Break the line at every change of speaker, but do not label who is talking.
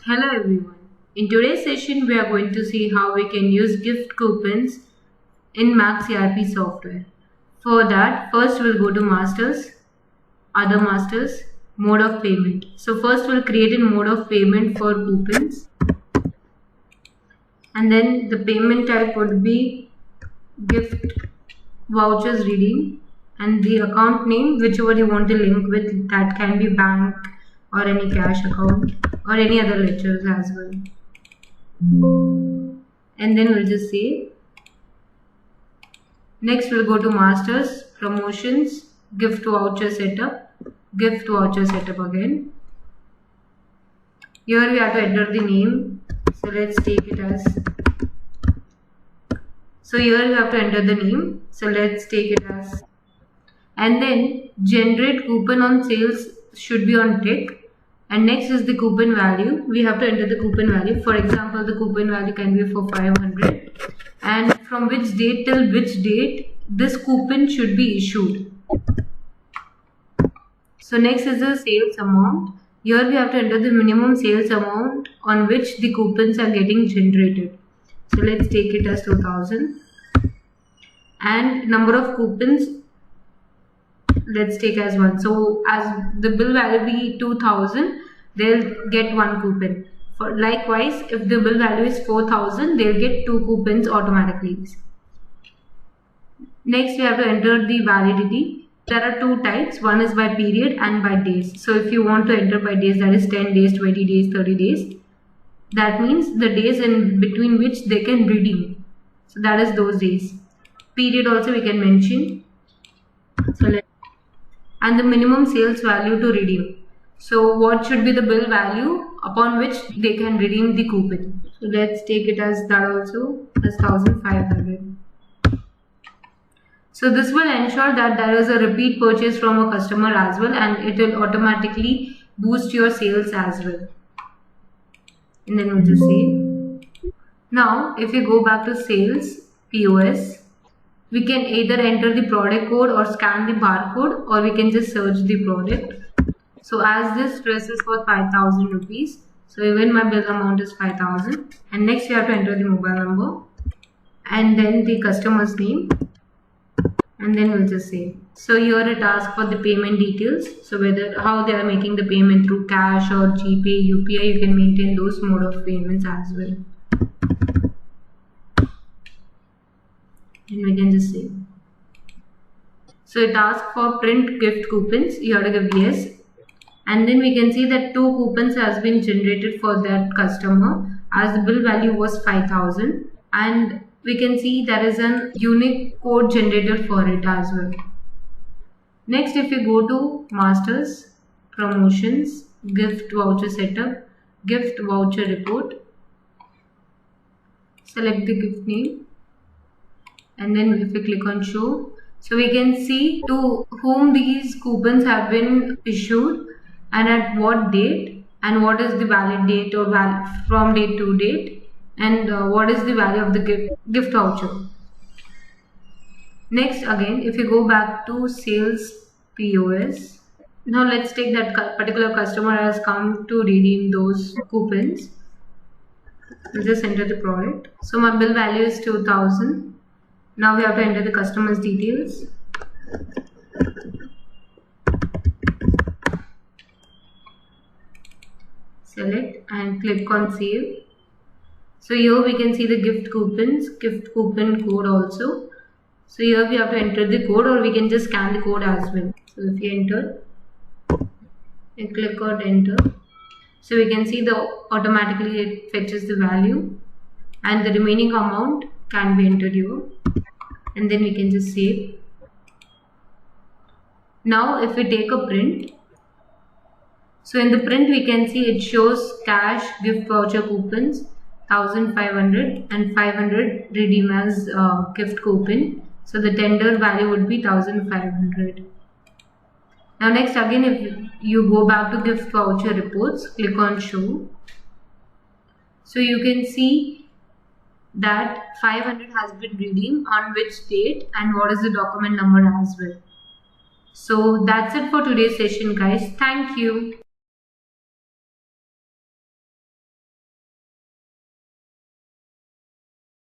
Hello everyone. In today's session we are going to see how we can use gift coupons in MaxxERP software. For that, first we'll go to Masters, Other Masters, Mode of Payment. So first we'll create a mode of payment for coupons. And then the payment type would be Gift Vouchers Redeem. And the account name, whichever you want to link with, that can be bank or any cash account or any other ledgers as well. And then we'll just save. Next we'll go to Masters, Promotions, Gift Voucher Setup, Gift Voucher Setup again. Here we have to enter the name. So let's take it as. So here we have to enter the name. So let's take it as. And then generate coupon on sales should be on tick. And next is the coupon value. We have to enter the coupon value. For example, the coupon value can be for 500. And from which date till which date this coupon should be issued. So next is the sales amount. Here we have to enter the minimum sales amount on which the coupons are getting generated. So let's take it as 2000. And number of coupons, let's take as 1. So as the bill value be 2000, they'll get 1 coupon. For likewise, if the bill value is 4000, they'll get 2 coupons automatically. Next we have to enter the validity. There are 2 types. One is by period and by days. So if you want to enter by days, that is 10 days, 20 days, 30 days. That means the days in between which they can redeem. So that is those days. Period also we can mention. So and the minimum sales value to redeem. So what should be the bill value upon which they can redeem the coupon. So let's take it as that also as 1500. So this will ensure that there is a repeat purchase from a customer as well, and it will automatically boost your sales as well. And then we'll just save. Now if you go back to sales, POS, we can either enter the product code or scan the barcode, or we can just search the product. So as this dress is for 5000 rupees, so even my bill amount is 5000. And next you have to enter the mobile number and then the customer's name, and then we'll just save. So here it asks for the payment details. So whether how they are making the payment through cash or GPay, UPI, you can maintain those mode of payments as well. And we can just save. So it asks for print gift coupons. You have to give yes. And then we can see that 2 coupons has been generated for that customer as the bill value was 5000. And we can see there is an unique code generated for it as well. Next, if you go to Masters, Promotions, Gift Voucher Setup, Gift Voucher Report, select the gift name. And then if we click on show, so we can see to whom these coupons have been issued and at what date, and what is the valid date or from date to date, and what is the value of the gift voucher. Next again, if you go back to sales POS, now let's take that particular customer has come to redeem those coupons. We'll just enter the product. So my bill value is 2000. Now we have to enter the customer's details. Select and click on save. So here we can see the gift coupons, gift coupon code also. So here we have to enter the code, or we can just scan the code as well. So if you enter and click on enter, so we can see automatically it fetches the value, and the remaining amount can be entered here. And then we can just save. Now if we take a print, so in the print we can see it shows cash gift voucher coupons 1500 and 500 redeem as gift coupon. So the tender value would be 1500. Now next again, if you go back to gift voucher reports, click on show. So you can see that 500 has been redeemed on which date and what is the document number as well. So that's it for today's session, guys. Thank you.